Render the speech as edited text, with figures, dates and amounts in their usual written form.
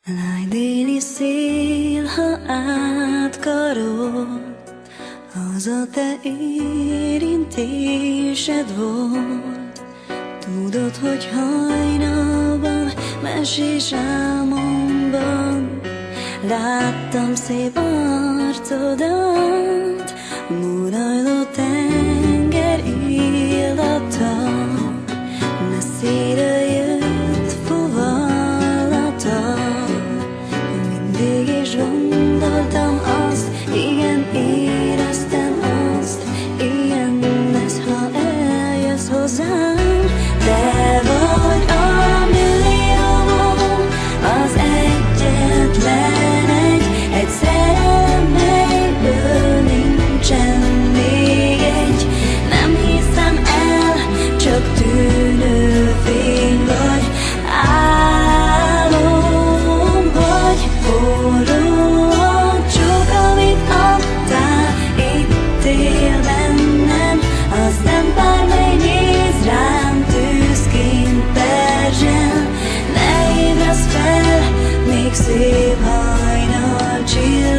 Lágy déli szél, ha átkarod, az a te érintésed volt. Tudod, hogy hajnalban, mesés álmomban láttam szép arcodat, morajló tenger illata, messzire jött fuvallata. Mindig is gondoltam azt, igen, éreztem azt, ilyen lesz, ha eljössz hozzám. Te vagy a milliómon, az egyetlen egy szerelem, melyből nincsen még egy. Nem hiszem el, csak tűnő fény vagy, álom vagy, forró a csók, amit adtál, itt él bennem, az nem bármely néz rám tűzként perzsel. Ne ébredsz fel, még szép hajnal csillag.